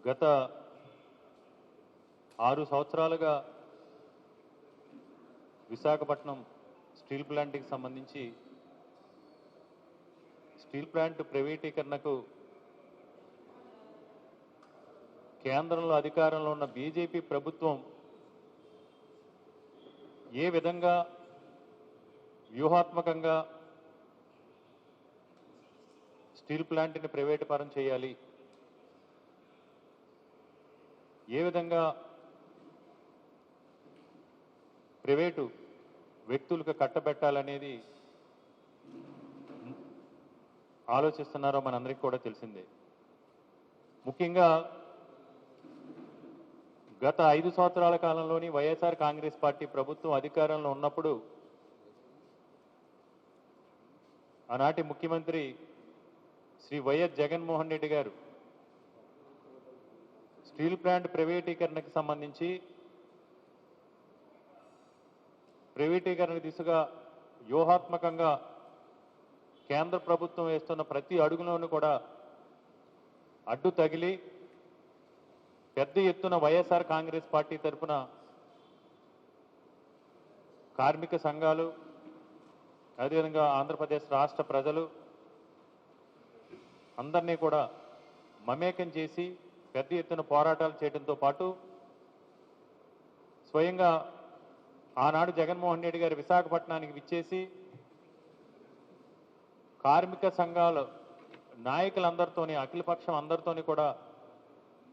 గత 6 సంవత్సరాలుగా విశాఖపట్నం స్టీల్ ప్లాంట్కి సంబంధించి స్టీల్ ప్లాంట్ ప్రైవేటీకరణకు కేంద్రంలో అధికారంలో ఉన్న బీజేపీ ప్రభుత్వం ఏ విధంగా వ్యూహాత్మకంగా స్టీల్ ప్లాంట్ని ప్రైవేటు పరం చేయాలి, ఏ విధంగా ప్రైవేటు వ్యక్తులకు కట్టబెట్టాలనేది ఆలోచిస్తున్నారో మనందరికీ కూడా తెలిసిందే. ముఖ్యంగా గత 5 సంవత్సరాల కాలంలోని వైఎస్ఆర్ కాంగ్రెస్ పార్టీ ప్రభుత్వం అధికారంలో ఉన్నప్పుడు ఆనాటి ముఖ్యమంత్రి శ్రీ వైఎస్ జగన్మోహన్ రెడ్డి గారు స్టీల్ ప్లాంట్ ప్రైవేటీకరణకు సంబంధించి ప్రైవేటీకరణ దిశగా వ్యూహాత్మకంగా కేంద్ర ప్రభుత్వం వేస్తున్న ప్రతి అడుగులోనూ కూడా అడ్డు తగిలి పెద్ద ఎత్తున వైఎస్ఆర్ కాంగ్రెస్ పార్టీ తరఫున కార్మిక సంఘాలు, అదేవిధంగా ఆంధ్రప్రదేశ్ రాష్ట్ర ప్రజలు అందరినీ కూడా మమేకం చేసి పెద్ద ఎత్తున పోరాటాలు చేయడంతో పాటు స్వయంగా ఆనాడు జగన్మోహన్ రెడ్డి గారు విశాఖపట్నానికి విచ్చేసి కార్మిక సంఘాల నాయకులందరితోని, అఖిలపక్షం అందరితోని కూడా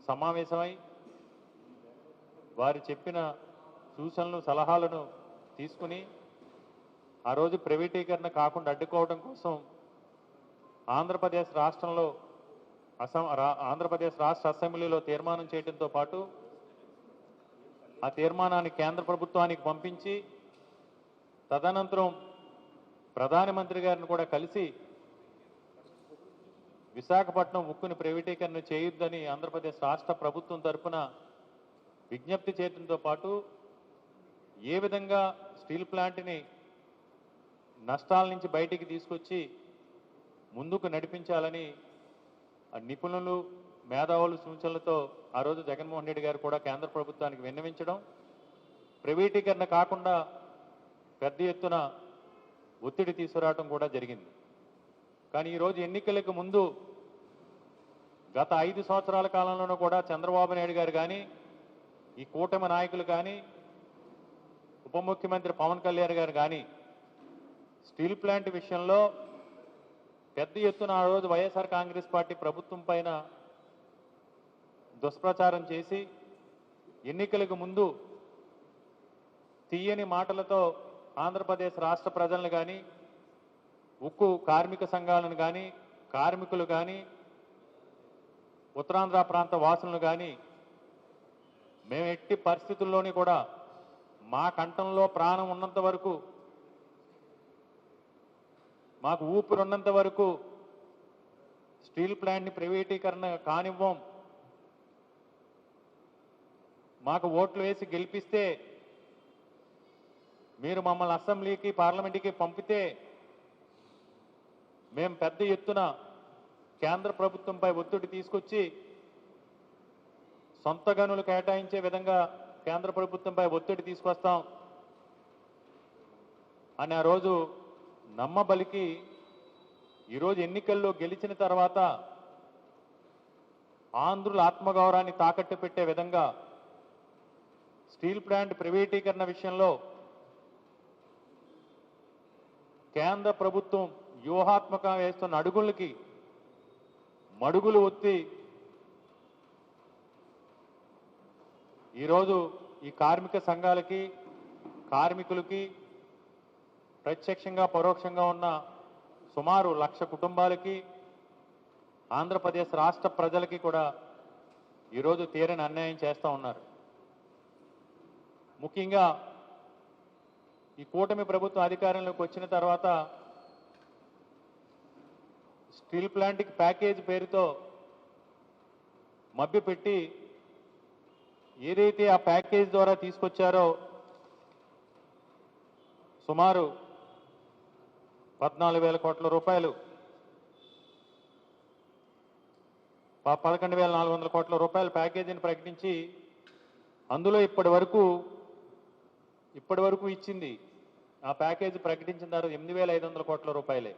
సమావేశమై వారు చెప్పిన సూచనలు, సలహాలను తీసుకుని ఆ రోజు ప్రైవేటీకరణ కాకుండా అడ్డుకోవడం కోసం ఆంధ్రప్రదేశ్ రాష్ట్రంలో ఆంధ్రప్రదేశ్ రాష్ట్ర అసెంబ్లీలో తీర్మానం చేయడంతో పాటు ఆ తీర్మానాన్ని కేంద్ర ప్రభుత్వానికి పంపించి తదనంతరం ప్రధానమంత్రి గారిని కూడా కలిసి విశాఖపట్నం ఉక్కుని ప్రైవేటీకరణ చేయొద్దని ఆంధ్రప్రదేశ్ రాష్ట్ర ప్రభుత్వం తరఫున విజ్ఞప్తి చేయడంతో పాటు ఏ విధంగా స్టీల్ ప్లాంట్ని నష్టాల నుంచి బయటికి తీసుకొచ్చి ముందుకు నడిపించాలని నిపుణులు, మేధావులు సూచనలతో ఆ రోజు జగన్మోహన్ రెడ్డి గారు కూడా కేంద్ర ప్రభుత్వానికి విన్నవించడం, ప్రైవేటీకరణ కాకుండా పెద్ద ఎత్తున ఒత్తిడి తీసుకురావడం కూడా జరిగింది. కానీ ఈరోజు ఎన్నికలకు ముందు గత 5 సంవత్సరాల కాలంలోనూ కూడా చంద్రబాబు నాయుడు గారు కానీ, ఈ కూటమి నాయకులు కానీ, ఉప ముఖ్యమంత్రి పవన్ కళ్యాణ్ గారు కానీ స్టీల్ ప్లాంట్ విషయంలో పెద్ద ఎత్తున ఆ రోజు వైఎస్ఆర్ కాంగ్రెస్ పార్టీ ప్రభుత్వం పైన దుష్ప్రచారం చేసి ఎన్నికలకు ముందు తీయని మాటలతో ఆంధ్రప్రదేశ్ రాష్ట్ర ప్రజలను కానీ, ఉక్కు కార్మిక సంఘాలను కానీ, కార్మికులు కానీ, ఉత్తరాంధ్ర ప్రాంత వాసులను కానీ మేము ఎట్టి పరిస్థితుల్లోని కూడా మా కంఠంలో ప్రాణం ఉన్నంత వరకు, మాకు ఊపిరి ఉన్నంత వరకు స్టీల్ ప్లాంట్ని ప్రైవేటీకరణ కానివ్వం, మాకు ఓట్లు వేసి గెలిపిస్తే, మీరు మమ్మల్ని అసెంబ్లీకి, పార్లమెంట్కి పంపితే మేము పెద్ద ఎత్తున కేంద్ర ప్రభుత్వంపై ఒత్తిడి తీసుకొచ్చి సొంత గనులు కేటాయించే విధంగా కేంద్ర ప్రభుత్వంపై ఒత్తిడి తీసుకొస్తాం అని ఆ రోజు నమ్మబలికి ఈరోజు ఎన్నికల్లో గెలిచిన తర్వాత ఆంధ్రుల ఆత్మగౌరవాన్ని తాకట్టు పెట్టే విధంగా స్టీల్ ప్లాంట్ ప్రైవేటీకరణ విషయంలో కేంద్ర ప్రభుత్వం వ్యూహాత్మకంగా వేస్తున్న అడుగులకి మడుగులు ఒత్తి ఈరోజు ఈ కార్మిక సంఘాలకి, కార్మికులకి, ప్రత్యక్షంగా పరోక్షంగా ఉన్న సుమారు 1,00,000 కుటుంబాలకి, ఆంధ్రప్రదేశ్ రాష్ట్ర ప్రజలకి కూడా ఈరోజు తీరని అన్యాయం చేస్తూ ఉన్నారు. ముఖ్యంగా ఈ కూటమి ప్రభుత్వం అధికారంలోకి వచ్చిన తర్వాత స్టీల్ ప్లాంట్కి ప్యాకేజ్ పేరుతో మభ్యపెట్టి ఏదైతే ఆ ప్యాకేజ్ ద్వారా తీసుకొచ్చారో సుమారు 14,000 కోట్ల రూపాయలు 11,400 కోట్ల రూపాయల ప్యాకేజీని ప్రకటించి అందులో ఇప్పటి వరకు ఇచ్చింది ఆ ప్యాకేజీ ప్రకటించిన తర్వాత 8,500 కోట్ల రూపాయలే.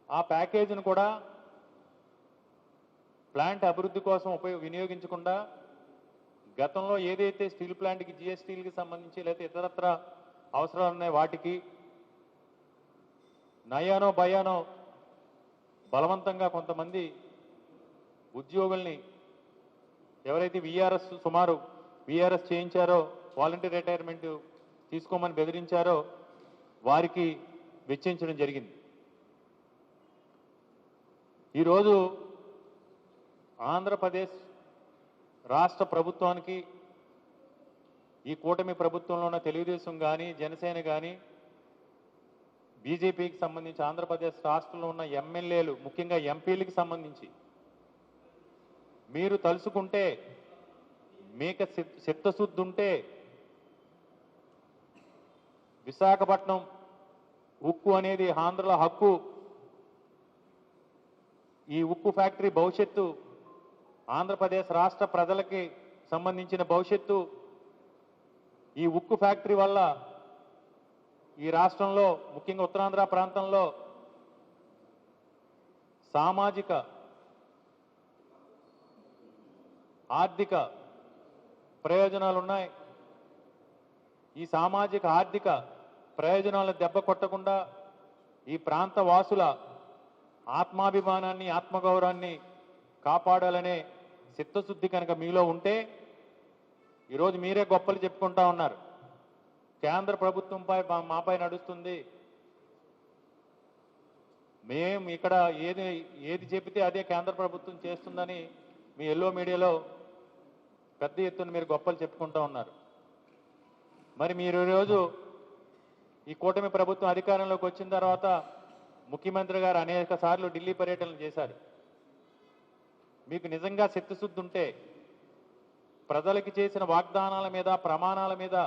ఆ ప్యాకేజీని కూడా ప్లాంట్ అభివృద్ధి కోసం వినియోగించకుండా గతంలో ఏదైతే స్టీల్ ప్లాంట్కి జిఎస్టీలకి సంబంధించి లేదా ఇతరత్ర అవసరాలు ఉన్నాయి వాటికి నయానో భయానో బలవంతంగా కొంతమంది ఉద్యోగుల్ని ఎవరైతే సుమారు విఆర్ఎస్ చేయించారో, వాలంటీర్ రిటైర్మెంట్ తీసుకోమని బెదిరించారో వారికి వెచ్చించడం జరిగింది. ఈరోజు ఆంధ్రప్రదేశ్ రాష్ట్ర ప్రభుత్వానికి ఈ కూటమి ప్రభుత్వంలో ఉన్న తెలుగుదేశం కానీ జనసేన కానీ బీజేపీకి సంబంధించి ఆంధ్రప్రదేశ్ రాష్ట్రంలో ఉన్న ఎమ్మెల్యేలు ముఖ్యంగా ఎంపీలకు సంబంధించి మీరు తలుసుకుంటే మీకు చిత్తశుద్ధి ఉంటే విశాఖపట్నం ఉక్కు అనేది ఆంధ్రుల హక్కు, ఈ ఉక్కు ఫ్యాక్టరీ భవిష్యత్తు ఆంధ్రప్రదేశ్ రాష్ట్ర ప్రజలకి సంబంధించిన భవిష్యత్తు, ఈ ఉక్కు ఫ్యాక్టరీ వల్ల ఈ రాష్ట్రంలో ముఖ్యంగా ఉత్తరాంధ్ర ప్రాంతంలో సామాజిక ఆర్థిక ప్రయోజనాలు ఉన్నాయి. ఈ సామాజిక ఆర్థిక ప్రయోజనాలను దెబ్బ కొట్టకుండా ఈ ప్రాంత వాసుల ఆత్మాభిమానాన్ని ఆత్మగౌరవాన్ని కాపాడాలనే చిత్తశుద్ధి కనుక మీలో ఉంటే ఈరోజు మీరే గొప్పలు చెప్పుకుంటా ఉన్నారు. కేంద్ర ప్రభుత్వంపై మాపై నడుస్తుంది, మేం ఇక్కడ ఏది చెబితే అదే కేంద్ర ప్రభుత్వం చేస్తుందని మీ ఎల్లో మీడియాలో పెద్ద ఎత్తున మీరు గొప్పలు చెప్పుకుంటూ ఉన్నారు. మరి మీరు ఈరోజు ఈ కూటమి ప్రభుత్వం అధికారంలోకి వచ్చిన తర్వాత ముఖ్యమంత్రి గారు అనేక సార్లు ఢిల్లీ పర్యటనలు చేశారు. మీకు నిజంగా చిత్తశుద్ధి ఉంటే ప్రజలకి చేసిన వాగ్దానాల మీద ప్రమాణాల మీద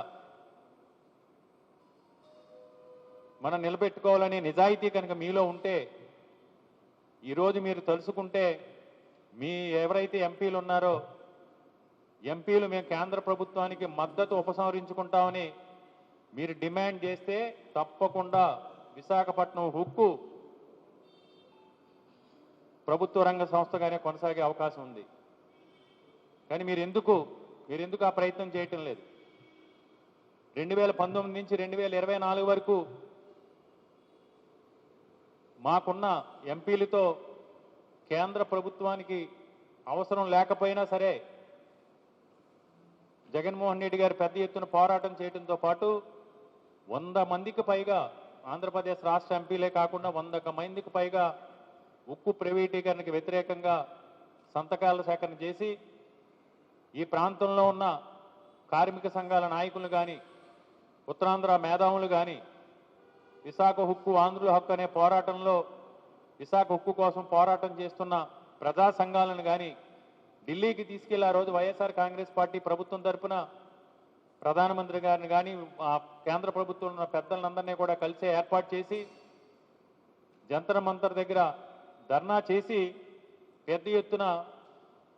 మనం నిలబెట్టుకోవాలనే నిజాయితీ కనుక మీలో ఉంటే ఈరోజు మీరు తలుసుకుంటే మీ ఎవరైతే ఎంపీలు ఉన్నారో ఎంపీలు మేము కేంద్ర ప్రభుత్వానికి మద్దతు ఉపసంహరించుకుంటామని మీరు డిమాండ్ చేస్తే తప్పకుండా విశాఖపట్నం ఉక్కు ప్రభుత్వ రంగ సంస్థగానే కొనసాగే అవకాశం ఉంది. కానీ మీరు ఎందుకు ఆ ప్రయత్నం చేయటం లేదు? 2019 నుంచి 2024 వరకు మాకున్న ఎంపీలతో కేంద్ర ప్రభుత్వానికి అవసరం లేకపోయినా సరే జగన్మోహన్ రెడ్డి గారు పెద్ద ఎత్తున పోరాటం చేయడంతో పాటు 100 మందికి పైగా ఆంధ్రప్రదేశ్ రాష్ట్ర ఎంపీలే కాకుండా 100 మందికి పైగా ఉక్కు ప్రైవేటీకరణకు వ్యతిరేకంగా సంతకాల సేకరణ చేసి ఈ ప్రాంతంలో ఉన్న కార్మిక సంఘాల నాయకులు కానీ ఉత్తరాంధ్ర మేధావులు కానీ విశాఖ హక్కు ఆంధ్రుల హక్కు అనే పోరాటంలో విశాఖ హక్కు కోసం పోరాటం చేస్తున్న ప్రజా సంఘాలను కానీ ఢిల్లీకి తీసుకెళ్లి ఆ రోజు వైఎస్ఆర్ కాంగ్రెస్ పార్టీ ప్రభుత్వం తరఫున ప్రధానమంత్రి గారిని కానీ కేంద్ర ప్రభుత్వంలో ఉన్న పెద్దలందరినీ కూడా కలిసి ఏర్పాటు చేసి జంతర్ మంతర్ దగ్గర ధర్నా చేసి పెద్ద ఎత్తున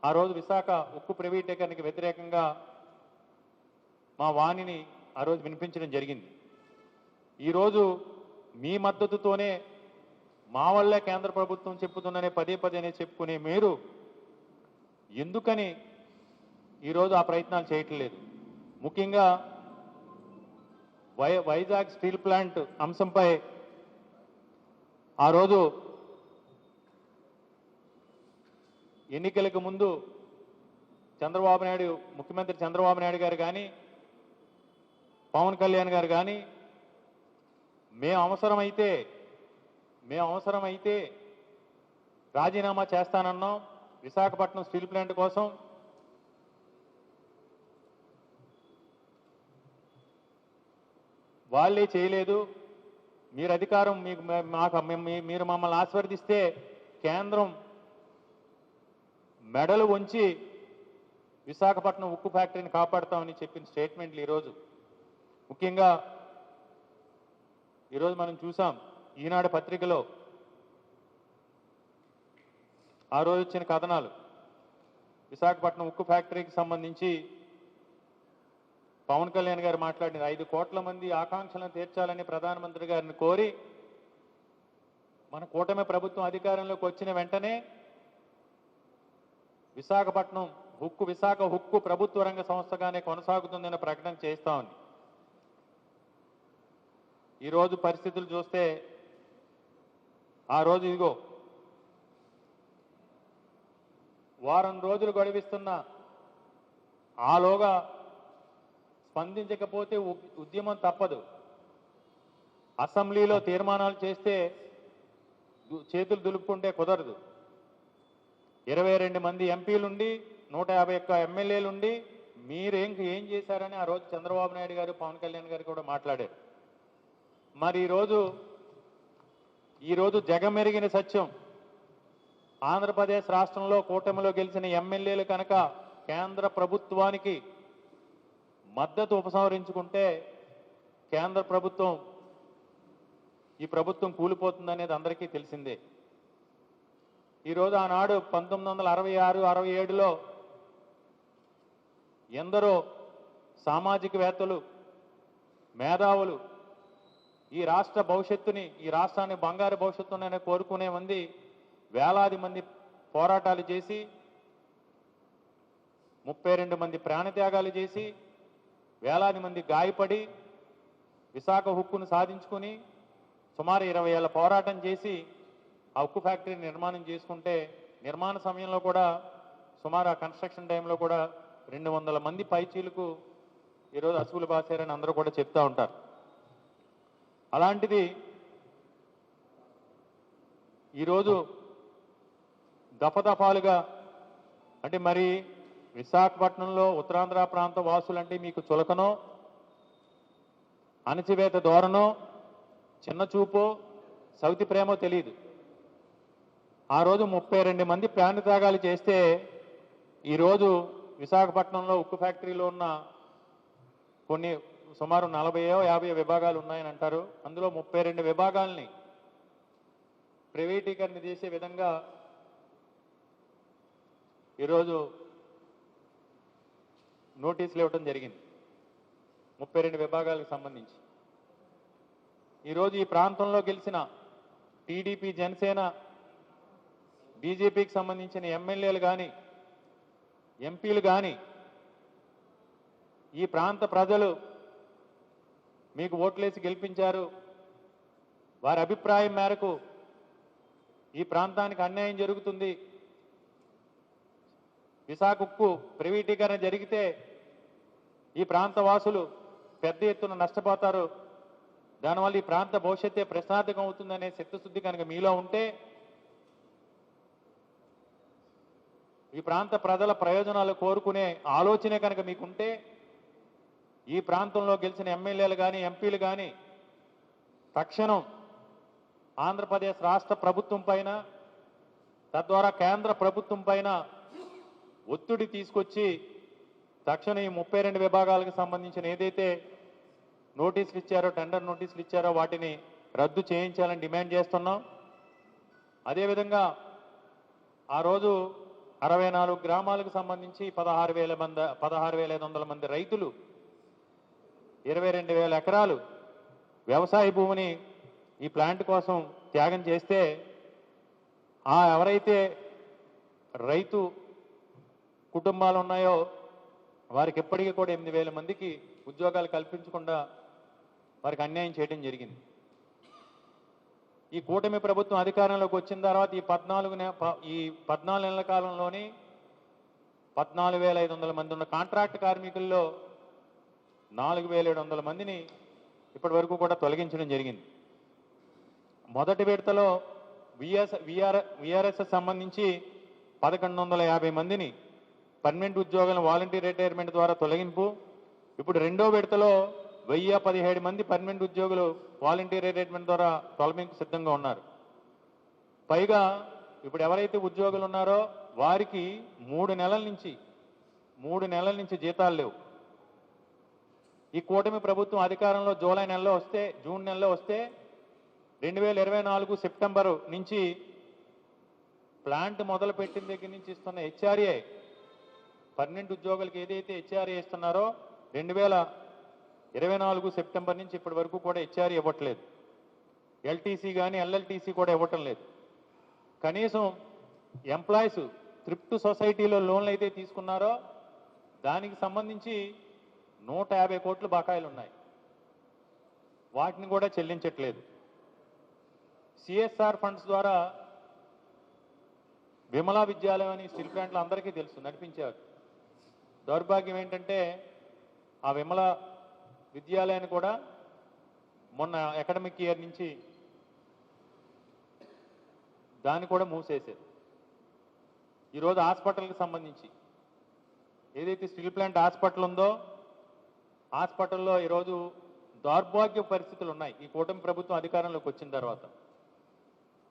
ఆ రోజు విశాఖ ఉక్కు ప్రైవేటీకరణకి వ్యతిరేకంగా మా వాణిని ఆ రోజు వినిపించడం జరిగింది. ఈరోజు మీ మద్దతుతోనే మా వల్లే కేంద్ర ప్రభుత్వం చెప్పుతుందనే పదే చెప్పుకునే మీరు ఎందుకని ఈరోజు ఆ ప్రయత్నాలు చేయటం లేదు? ముఖ్యంగా వైజాగ్ స్టీల్ ప్లాంట్ అంశంపై ఆ రోజు ఎన్నికలకు ముందు ముఖ్యమంత్రి చంద్రబాబు నాయుడు గారు కానీ పవన్ కళ్యాణ్ గారు కానీ మేము అవసరమైతే రాజీనామా చేస్తానన్నాం విశాఖపట్నం స్టీల్ ప్లాంట్ కోసం. వాళ్ళే చేయలేదు. మీరు అధికారం మీరు మమ్మల్ని ఆశీర్వదిస్తే కేంద్రం మెడలు వంచి విశాఖపట్నం ఉక్కు ఫ్యాక్టరీని కాపాడుతామని చెప్పిన స్టేట్మెంట్లు ఈరోజు ముఖ్యంగా ఈరోజు మనం చూసాం ఈనాడు పత్రికలో ఆ రోజు వచ్చిన కథనాలు విశాఖపట్నం ఉక్కు ఫ్యాక్టరీకి సంబంధించి పవన్ కళ్యాణ్ గారు మాట్లాడిన 5 కోట్ల మంది ఆకాంక్షలను తీర్చాలని ప్రధానమంత్రి గారిని కోరి మన కూటమి ప్రభుత్వం అధికారంలోకి వచ్చిన వెంటనే విశాఖపట్నం విశాఖ హుక్కు ప్రభుత్వ రంగ సంస్థగానే కొనసాగుతుందన్న ప్రకటన చేస్తా ఉంది. ఈరోజు పరిస్థితులు చూస్తే ఆ రోజు ఇదిగో వారం రోజులు గడివిస్తున్న ఆలోగా స్పందించకపోతే ఉద్యమం తప్పదు. అసెంబ్లీలో తీర్మానాలు చేస్తే చేతులు దులుపుకుంటే కుదరదు. 22 మంది ఎంపీలుండి 151 ఎమ్మెల్యేలుండి మీరేం చేశారని ఆ రోజు చంద్రబాబు నాయుడు గారు పవన్ కళ్యాణ్ గారు కూడా మాట్లాడారు. మరి ఈరోజు జగమెరిగిన సత్యం, ఆంధ్రప్రదేశ్ రాష్ట్రంలో కూటమిలో గెలిచిన ఎమ్మెల్యేలు కనుక కేంద్ర ప్రభుత్వానికి మద్దతు ఉపసంహరించుకుంటే కేంద్ర ప్రభుత్వం ఈ ప్రభుత్వం కూలిపోతుందనేది అందరికీ తెలిసిందే. ఈరోజు ఆనాడు 1966, 67లో ఎందరో సామాజికవేత్తలు, మేధావులు ఈ రాష్ట్ర భవిష్యత్తుని, ఈ రాష్ట్రాన్ని బంగారు భవిష్యత్తుననే కోరుకునే మంది వేలాది మంది పోరాటాలు చేసి 32 మంది ప్రాణత్యాగాలు చేసి వేలాది మంది గాయపడి విశాఖ హుక్కును సాధించుకుని సుమారు 20 ఏళ్ల పోరాటం చేసి ఆ ఉక్కు ఫ్యాక్టరీ నిర్మాణం చేసుకుంటే నిర్మాణ సమయంలో కూడా సుమారు ఆ కన్స్ట్రక్షన్ టైంలో కూడా 200 మంది పైచీలకు ఈరోజు అసువులు బాసారని అందరూ కూడా చెప్తా ఉంటారు. అలాంటిది ఈరోజు దఫదఫాలుగా అంటే మరి విశాఖపట్నంలో ఉత్తరాంధ్ర ప్రాంత వాసులంటే మీకు చులకనో, అణచివేత ధోరణో, చిన్న చూపో, సౌతి ప్రేమో తెలియదు. ఆ రోజు 32 మంది ప్రాణత్యాగాలు చేస్తే ఈరోజు విశాఖపట్నంలో ఉక్కు ఫ్యాక్టరీలో ఉన్న కొన్ని సుమారు 40-50 విభాగాలు ఉన్నాయని అంటారు. అందులో 32 విభాగాల్ని ప్రైవేటీకరణ చేసే విధంగా ఈరోజు నోటీసులు ఇవ్వడం జరిగింది 32 విభాగాలకు సంబంధించి. ఈరోజు ఈ ప్రాంతంలో గెలిచిన టీడీపీ, జనసేన, బీజేపీకి సంబంధించిన ఎమ్మెల్యేలు కానీ, ఎంపీలు కానీ ఈ ప్రాంత ప్రజలు మీకు ఓట్లేసి గెలిపించారు, వారి అభిప్రాయం మేరకు ఈ ప్రాంతానికి అన్యాయం జరుగుతుంది, విశాఖ ఉక్కు ప్రైవేటీకరణ జరిగితే ఈ ప్రాంత వాసులు పెద్ద ఎత్తున నష్టపోతారు, దానివల్ల ఈ ప్రాంత భవిష్యత్తే ప్రశ్నార్థకం అవుతుందనే చిత్తశుద్ధి కనుక మీలో ఉంటే, ఈ ప్రాంత ప్రజల ప్రయోజనాలు కోరుకునే ఆలోచనే కనుక మీకుంటే ఈ ప్రాంతంలో గెలిచిన ఎమ్మెల్యేలు కానీ, ఎంపీలు కానీ తక్షణం ఆంధ్రప్రదేశ్ రాష్ట్ర ప్రభుత్వం పైన, తద్వారా కేంద్ర ప్రభుత్వం పైన ఒత్తిడి తీసుకొచ్చి తక్షణం ఈ 32 విభాగాలకు సంబంధించిన ఏదైతే నోటీసులు ఇచ్చారో, టెండర్ నోటీసులు ఇచ్చారో వాటిని రద్దు చేయించాలని డిమాండ్ చేస్తున్నాం. అదేవిధంగా ఆ రోజు 64 గ్రామాలకు సంబంధించి 16,500 మంది రైతులు 22,000 ఎకరాలు వ్యవసాయ భూమిని ఈ ప్లాంట్ కోసం త్యాగం చేస్తే ఎవరైతే రైతు కుటుంబాలు ఉన్నాయో వారికి ఎప్పటికీ కూడా 8,000 మందికి ఉద్యోగాలు కల్పించకుండా వారికి అన్యాయం చేయడం జరిగింది. ఈ కూటమి ప్రభుత్వం అధికారంలోకి వచ్చిన తర్వాత ఈ 14 నెలల కాలంలోని 14,500 మంది ఉన్న కాంట్రాక్ట్ కార్మికుల్లో 4,700 మందిని ఇప్పటి వరకు కూడా తొలగించడం జరిగింది. మొదటి విడతలో విఆర్ఎస్ సంబంధించి 1,150 మందిని పర్మనెంట్ ఉద్యోగులను వాలంటీర్ రిటైర్మెంట్ ద్వారా తొలగింపు. ఇప్పుడు రెండో విడతలో 1,017 మంది పర్మనెంట్ ఉద్యోగులు వాలంటీర్ రిటైర్మెంట్ ద్వారా తొలగింపు సిద్ధంగా ఉన్నారు. పైగా ఇప్పుడు ఎవరైతే ఉద్యోగులు ఉన్నారో వారికి 3 నెలల నుంచి జీతాలు లేవు. ఈ కూటమి ప్రభుత్వం అధికారంలో జూన్ నెలలో వస్తే 2024 సెప్టెంబరు నుంచి ప్లాంట్ మొదలు పెట్టిన దగ్గర నుంచి ఇస్తున్న హెచ్ఆర్ఏ పర్మనెంట్ ఉద్యోగులకు ఏదైతే హెచ్ఆర్ఏ ఇస్తున్నారో 2024 సెప్టెంబర్ నుంచి ఇప్పటి వరకు కూడా హెచ్ఆర్ఏ ఇవ్వట్లేదు. ఎల్టీసీ కానీ ఎల్ఎల్టీసీ కూడా ఇవ్వటం లేదు. కనీసం ఎంప్లాయీస్ థ్రిఫ్ట్ సొసైటీలో లోన్లు అయితే తీసుకున్నారో దానికి సంబంధించి 150 కోట్ల బకాయిలు ఉన్నాయి. వాటిని కూడా చెల్లించట్లేదు. సిఎస్ఆర్ ఫండ్స్ ద్వారా విమలా విద్యాలయం అని స్టీల్ ప్లాంట్లు అందరికీ తెలుసు, నడిపించారు. దౌర్భాగ్యం ఏంటంటే ఆ విమలా విద్యాలయాన్ని కూడా మొన్న అకాడమిక్ ఇయర్ నుంచి దాన్ని కూడా మూసేశారు. ఈరోజు హాస్పిటల్కి సంబంధించి ఏదైతే స్టీల్ ప్లాంట్ హాస్పిటల్ ఉందో హాస్పిటల్లో ఈరోజు దౌర్భాగ్య పరిస్థితులు ఉన్నాయి. ఈ కూటమి ప్రభుత్వం అధికారంలోకి వచ్చిన తర్వాత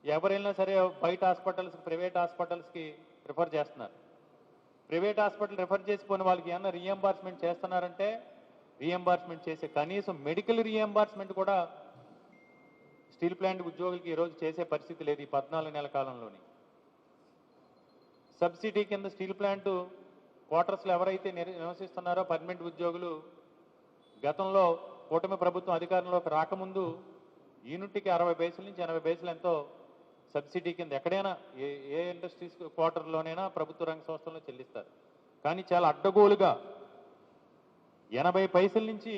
ఎవరైనా సరే బయట హాస్పిటల్స్, ప్రైవేట్ హాస్పిటల్స్కి రిఫర్ చేస్తున్నారు. ప్రైవేట్ హాస్పిటల్ రిఫర్ చేసిపోయిన వాళ్ళకి ఏమన్నా రీఎంబార్స్మెంట్ చేస్తున్నారంటే రీఎంబార్స్మెంట్ చేసే కనీసం మెడికల్ రీఎంబార్స్మెంట్ కూడా స్టీల్ ప్లాంట్ ఉద్యోగులకి ఈరోజు చేసే పరిస్థితి లేదు. ఈ 14 నెలల కాలంలోని సబ్సిడీ కింద స్టీల్ ప్లాంట్ క్వార్టర్స్లో ఎవరైతే నివసిస్తున్నారో పర్మనెంట్ ఉద్యోగులు గతంలో కూటమి ప్రభుత్వం అధికారంలోకి రాకముందు యూనిట్కి 60 పైసల నుంచి 80 పైసలు ఎంతో సబ్సిడీ కింద ఎక్కడైనా ఏ ఇండస్ట్రీస్ క్వార్టర్లోనైనా ప్రభుత్వ రంగ సంస్థల్లో చెల్లిస్తారు. కానీ చాలా అడ్డగోలుగా 80 పైసల నుంచి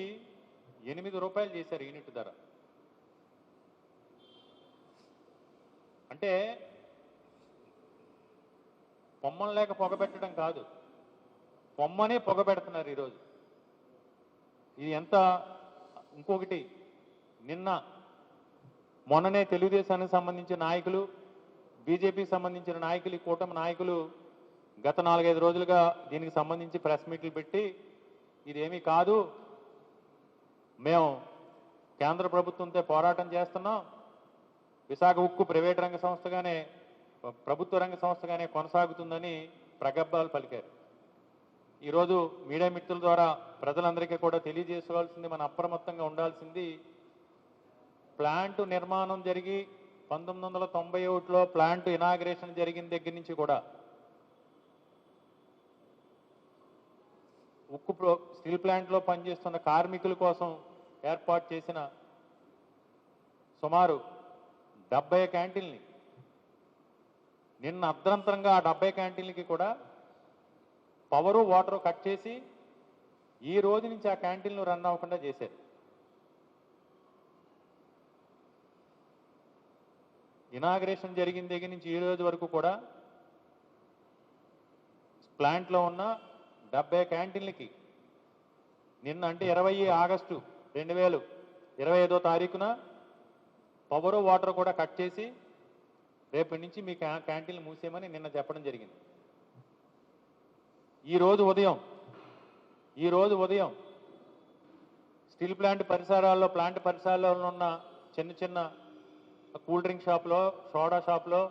8 రూపాయలు చేశారు యూనిట్ ధర. అంటే పొమ్మం లేక పొగబెట్టడం కాదు, పొమ్మనే పొగబెడుతున్నారు ఈరోజు. ఇది ఎంత ఇంకొకటి మొన్ననే తెలుగుదేశానికి సంబంధించిన నాయకులు, బీజేపీకి సంబంధించిన నాయకులు, ఈ కూటమి నాయకులు గత 4-5 రోజులుగా దీనికి సంబంధించి ప్రెస్ మీట్లు పెట్టి ఇదేమీ కాదు, మేము కేంద్ర ప్రభుత్వంతో పోరాటం చేస్తున్నాం, విశాఖ ఉక్కు ప్రైవేట్ రంగ సంస్థగానే ప్రభుత్వ రంగ సంస్థగానే కొనసాగుతుందని ప్రగల్భాలు పలికారు. ఈరోజు మీడియా మిత్రుల ద్వారా ప్రజలందరికీ కూడా తెలియజేసుకోవాల్సింది, మన అప్రమత్తంగా ఉండాల్సింది, ప్లాంట్ నిర్మాణం జరిగి 1991లో ప్లాంట్ ఇనాగ్రేషన్ జరిగిన దగ్గర నుంచి కూడా ఉక్కు స్టీల్ ప్లాంట్లో పనిచేస్తున్న కార్మికుల కోసం ఏర్పాటు చేసిన సుమారు 70 క్యాంటీన్లు నిన్న అర్ధంతరంగా ఆ 70 క్యాంటీన్లకి కూడా పవరు వాటరు కట్ చేసి ఈ రోజు నుంచి ఆ క్యాంటీన్లు రన్ అవ్వకుండా చేశారు. ఇనాగ్రేషన్ జరిగిన దగ్గర నుంచి ఈ రోజు వరకు కూడా ప్లాంట్లో ఉన్న 70 క్యాంటీన్లకి నిన్న అంటే 20 ఆగస్టు 2025వ తారీఖున పవరు వాటర్ కూడా కట్ చేసి రేపటి నుంచి మీ క్యాంటీన్లు మూసేయమని నిన్న చెప్పడం జరిగింది. ఈ రోజు ఉదయం స్టీల్ ప్లాంట్ పరిసరాల్లో ఉన్న చిన్న చిన్న కూల్ డ్రింక్ షాప్లో, సోడా షాప్లో,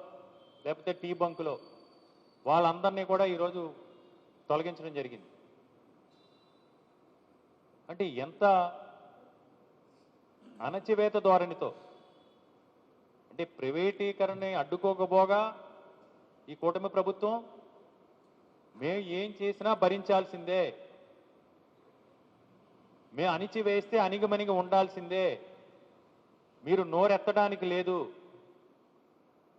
లేకపోతే టీ బంకులో వాళ్ళందరినీ కూడా ఈరోజు తొలగించడం జరిగింది. అంటే ఎంత అణచివేత ధోరణితో, అంటే ప్రైవేటీకరణని అడ్డుకోకపోగా ఈ కూటమి ప్రభుత్వం మేము ఏం చేసినా భరించాల్సిందే, మేము అణిచివేస్తే అణిగిమణిగి ఉండాల్సిందే, మీరు నోరెత్తడానికి లేదు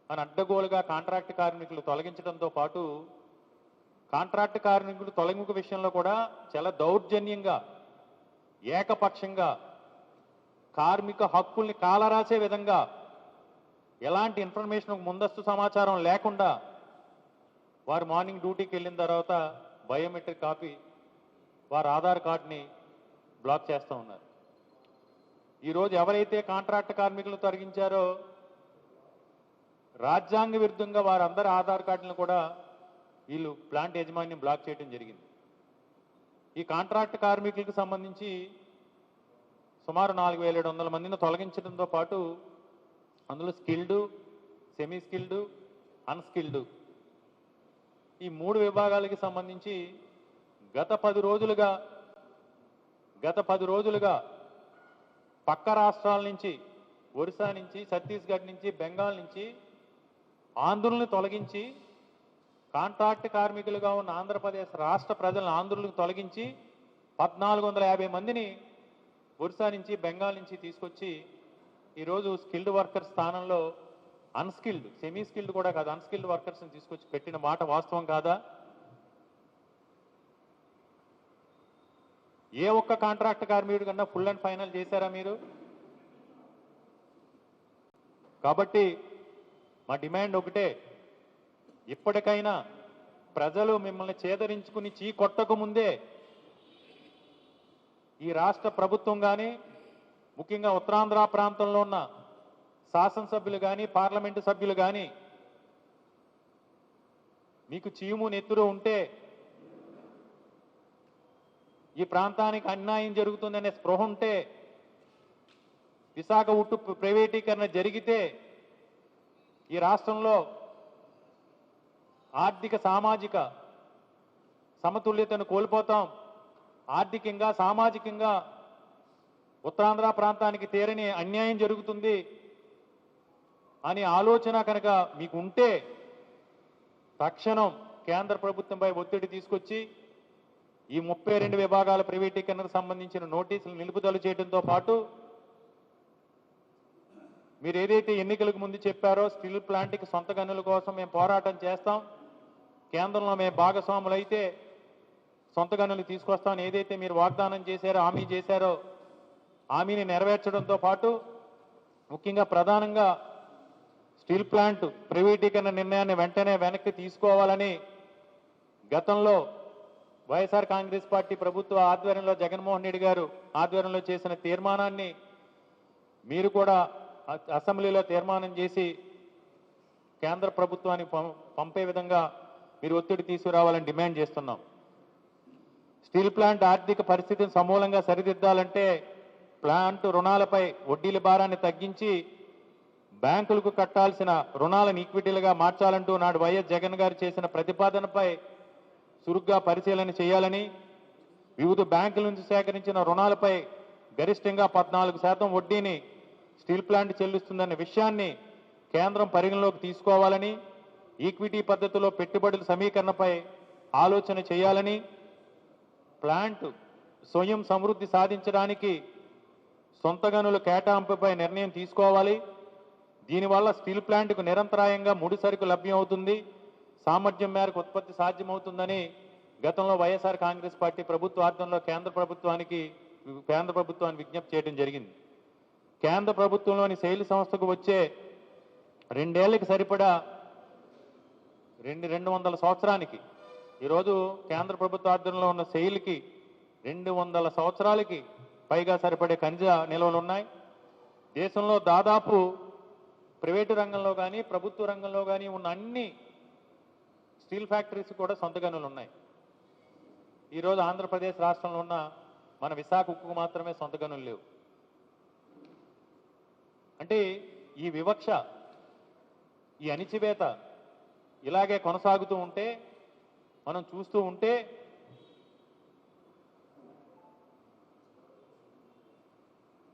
అని అడ్డగోలుగా కాంట్రాక్ట్ కార్మికులు తొలగించడంతో పాటు కాంట్రాక్ట్ కార్మికులు తొలగింపు విషయంలో కూడా చాలా దౌర్జన్యంగా, ఏకపక్షంగా కార్మిక హక్కుల్ని కాలరాసే విధంగా ఎలాంటి ఇన్ఫర్మేషన్ ముందస్తు సమాచారం లేకుండా వారు మార్నింగ్ డ్యూటీకి వెళ్ళిన తర్వాత బయోమెట్రిక్ కాపీ వారి ఆధార్ కార్డుని బ్లాక్ చేస్తూ ఉన్నారు. ఈరోజు ఎవరైతే కాంట్రాక్ట్ కార్మికులను తొలగించారో రాజ్యాంగ విరుద్ధంగా వారందరి ఆధార్ కార్డులను కూడా వీళ్ళు ప్లాంట్ యాజమాన్యం బ్లాక్ చేయడం జరిగింది. ఈ కాంట్రాక్ట్ కార్మికులకు సంబంధించి సుమారు 4700 మందిని తొలగించడంతో పాటు అందులో స్కిల్డ్, సెమీ స్కిల్డ్, అన్స్కిల్డ్ ఈ 3 విభాగాలకి సంబంధించి గత 10 రోజులుగా పక్క రాష్ట్రాల నుంచి, ఒరిస్సా నుంచి, ఛత్తీస్గఢ్ నుంచి, బెంగాల్ నుంచి ఆంధ్రుల్ని తొలగించి కాంట్రాక్ట్ కార్మికులుగా ఉన్న ఆంధ్రప్రదేశ్ రాష్ట్ర ప్రజలను ఆంధ్రులకు తొలగించి 1450 మందిని ఒరిస్సా నుంచి బెంగాల్ నుంచి తీసుకొచ్చి ఈరోజు స్కిల్డ్ వర్కర్స్ స్థానంలో అన్స్కిల్డ్, సెమీ స్కిల్డ్ కూడా కాదు, అన్స్కిల్డ్ వర్కర్స్ని తీసుకొచ్చి పెట్టిన మాట వాస్తవం కాదా? ఏ ఒక్క కాంట్రాక్ట్ కార్మికుడి కన్నా ఫుల్ అండ్ ఫైనల్ చేశారా మీరు? కాబట్టి మా డిమాండ్ ఒకటే, ఇప్పటికైనా ప్రజలు మిమ్మల్ని చేదరించుకుని చీ కొట్టక ముందే ఈ రాష్ట్ర ప్రభుత్వం కానీ, ముఖ్యంగా ఉత్తరాంధ్ర ప్రాంతంలో ఉన్న శాసనసభ్యులు కానీ, పార్లమెంటు సభ్యులు కానీ మీకు చీము నెత్తురు ఉంటే, ఈ ప్రాంతానికి అన్యాయం జరుగుతుందనే స్పృహ ఉంటే, విశాఖ ఉట్టు ప్రైవేటీకరణ జరిగితే ఈ రాష్ట్రంలో ఆర్థిక సామాజిక సమతుల్యతను కోల్పోతాం, ఆర్థికంగా సామాజికంగా ఉత్తరాంధ్ర ప్రాంతానికి తీరని అన్యాయం జరుగుతుంది అని ఆలోచన కనుక మీకు ఉంటే తక్షణం కేంద్ర ప్రభుత్వంపై ఒత్తిడి తీసుకొచ్చి ఈ 32 విభాగాల ప్రైవేటీకరణకు సంబంధించిన నోటీసులు నిలుపుదల చేయడంతో పాటు మీరు ఏదైతే ఎన్నికలకు ముందు చెప్పారో స్టీల్ ప్లాంట్కి సొంత గనుల కోసం మేము పోరాటం చేస్తాం, కేంద్రంలో మేము భాగస్వాములైతే సొంత గనులు తీసుకొస్తామని ఏదైతే మీరు వాగ్దానం చేశారో, హామీ చేశారో, హామీని నెరవేర్చడంతో పాటు ముఖ్యంగా ప్రధానంగా స్టీల్ ప్లాంట్ ప్రైవేటీకరణ నిర్ణయాన్ని వెంటనే వెనక్కి తీసుకోవాలని గతంలో వైఎస్ఆర్ కాంగ్రెస్ పార్టీ ప్రభుత్వ ఆధ్వర్యంలో జగన్మోహన్ రెడ్డి గారు ఆధ్వర్యంలో చేసిన తీర్మానాన్ని మీరు కూడా అసెంబ్లీలో తీర్మానం చేసి కేంద్ర ప్రభుత్వానికి పంపే విధంగా మీరు ఒత్తిడి తీసుకురావాలని డిమాండ్ చేస్తున్నాం. స్టీల్ ప్లాంట్ ఆర్థిక పరిస్థితిని సమూలంగా సరిదిద్దాలంటే ప్లాంట్ రుణాలపై వడ్డీల భారాన్ని తగ్గించి బ్యాంకులకు కట్టాల్సిన రుణాలను ఈక్విటీలుగా మార్చాలంటూ నాడు వైఎస్ జగన్ గారు చేసిన ప్రతిపాదనపై చురుగ్గా పరిశీలన చేయాలని, వివిధ బ్యాంకుల నుంచి సేకరించిన రుణాలపై గరిష్టంగా 14% వడ్డీని స్టీల్ ప్లాంట్ చెల్లిస్తుందన్న విషయాన్ని కేంద్రం పరిగణలోకి తీసుకోవాలని, ఈక్విటీ పద్ధతిలో పెట్టుబడుల సమీకరణపై ఆలోచన చేయాలని, ప్లాంట్ స్వయం సమృద్ధి సాధించడానికి సొంత గనుల కేటాయింపుపై నిర్ణయం తీసుకోవాలి. దీనివల్ల స్టీల్ ప్లాంట్కు నిరంతరాయంగా ముడి సరుకు లభ్యం అవుతుంది, సామర్థ్యం మేరకు ఉత్పత్తి సాధ్యమవుతుందని గతంలో వైఎస్ఆర్ కాంగ్రెస్ పార్టీ ప్రభుత్వ ఆధ్వర్యంలో కేంద్ర ప్రభుత్వాన్ని విజ్ఞప్తి చేయడం జరిగింది. కేంద్ర ప్రభుత్వంలోని శైలి సంస్థకు వచ్చే 2 ఏళ్లకి సరిపడా 200 సంవత్సరానికి, ఈరోజు కేంద్ర ప్రభుత్వ ఆధ్వర్యంలో ఉన్న శైలికి 200 సంవత్సరాలకి పైగా సరిపడే ఖనిజ నిల్వలు ఉన్నాయి. దేశంలో దాదాపు ప్రైవేటు రంగంలో కానీ ప్రభుత్వ రంగంలో కానీ ఉన్న అన్ని స్టీల్ ఫ్యాక్టరీస్ కూడా సొంత గనులు ఉన్నాయి. ఈరోజు ఆంధ్రప్రదేశ్ రాష్ట్రంలో ఉన్న మన విశాఖ ఉక్కుకు మాత్రమే సొంత గనులు లేవు. అంటే ఈ వివక్ష, ఈ అణిచివేత ఇలాగే కొనసాగుతూ ఉంటే, మనం చూస్తూ ఉంటే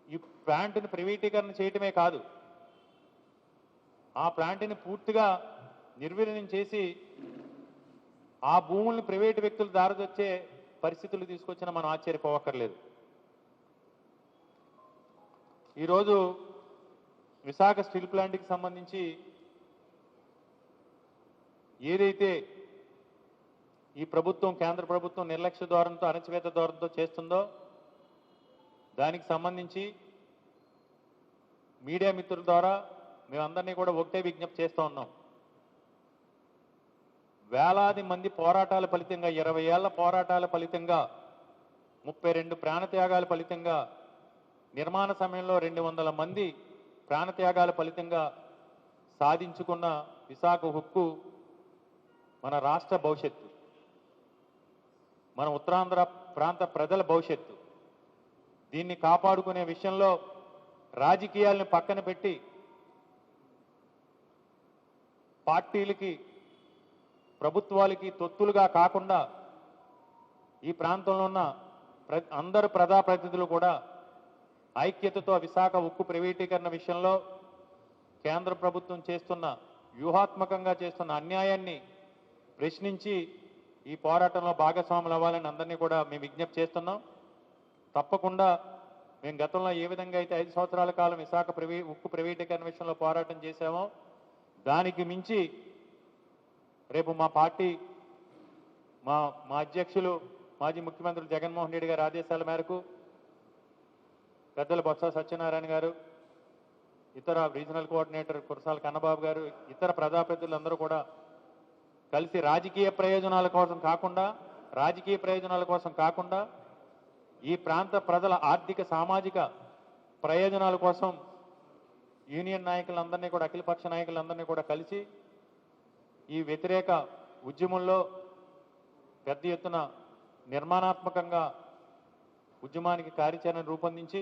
ఈ ప్లాంట్ని ప్రైవేటీకరణ చేయటమే కాదు, ఆ ప్లాంట్ని పూర్తిగా నిర్వీర్యం చేసి ఆ భూముల్ని ప్రైవేటు వ్యక్తులు దారిదొచ్చే పరిస్థితులు తీసుకొచ్చిన మనం ఆశ్చర్యపోవక్కర్లేదు. ఈరోజు విశాఖ స్టీల్ ప్లాంట్కి సంబంధించి ఏదైతే ఈ ప్రభుత్వం, కేంద్ర ప్రభుత్వం నిర్లక్ష్య ధోరణితో, అణచివేత ధోరణితో చేస్తుందో దానికి సంబంధించి మీడియా మిత్రుల ద్వారా మేమందరినీ కూడా ఒకటే విజ్ఞప్తి చేస్తూ ఉన్నాం. వేలాది మంది పోరాటాల ఫలితంగా, 20 ఏళ్ల పోరాటాల ఫలితంగా, 32 ప్రాణత్యాగాల ఫలితంగా, నిర్మాణ సమయంలో 200 మంది ప్రాణత్యాగాల ఫలితంగా సాధించుకున్న విశాఖ ఉక్కు మన రాష్ట్ర భవిష్యత్తు, మన ఉత్తరాంధ్ర ప్రాంత ప్రజల భవిష్యత్తు. దీన్ని కాపాడుకునే విషయంలో రాజకీయాలను పక్కన పెట్టి పార్టీలకి, ప్రభుత్వాలకి తొత్తులుగా కాకుండా ఈ ప్రాంతంలో ఉన్న అందరు ప్రజాప్రతినిధులు కూడా ఐక్యతతో విశాఖ ఉక్కు ప్రైవేటీకరణ విషయంలో కేంద్ర ప్రభుత్వం చేస్తున్న, వ్యూహాత్మకంగా చేస్తున్న అన్యాయాన్ని ప్రశ్నించి ఈ పోరాటంలో భాగస్వాములు అవ్వాలని అందరినీ కూడా మేము విజ్ఞప్తి చేస్తున్నాం. తప్పకుండా మేము గతంలో ఏ విధంగా అయితే 5 సంవత్సరాల కాలం విశాఖ ఉక్కు ప్రైవేటీకరణ విషయంలో పోరాటం చేశామో దానికి మించి రేపు మా పార్టీ మా అధ్యక్షులు మాజీ ముఖ్యమంత్రి జగన్మోహన్ రెడ్డి గారి ఆదేశాల మేరకు పెద్దలు బొత్స సత్యనారాయణ గారు, ఇతర రీజనల్ కోఆర్డినేటర్ కురసాల కన్నబాబు గారు, ఇతర ప్రజాప్రతినిధులందరూ కూడా కలిసి రాజకీయ ప్రయోజనాల కోసం కాకుండా ఈ ప్రాంత ప్రజల ఆర్థిక సామాజిక ప్రయోజనాల కోసం యూనియన్ నాయకులందరినీ కూడా అఖిలపక్ష నాయకులందరినీ కూడా కలిసి ఈ వ్యతిరేక ఉద్యమంలో పెద్ద ఎత్తున నిర్మాణాత్మకంగా ఉద్యమానికి కార్యాచరణ రూపొందించి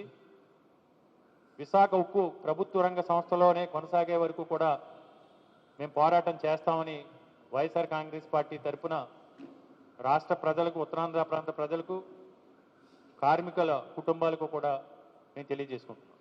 విశాఖ ఉక్కు ప్రభుత్వ రంగ సంస్థలోనే కొనసాగే వరకు కూడా మేము పోరాటం చేస్తామని వైఎస్ఆర్ కాంగ్రెస్ పార్టీ తరఫున రాష్ట్ర ప్రజలకు, ఉత్తరాంధ్ర ప్రాంత ప్రజలకు, కార్మికుల కుటుంబాలకు కూడా నేను తెలియజేసుకుంటున్నాను.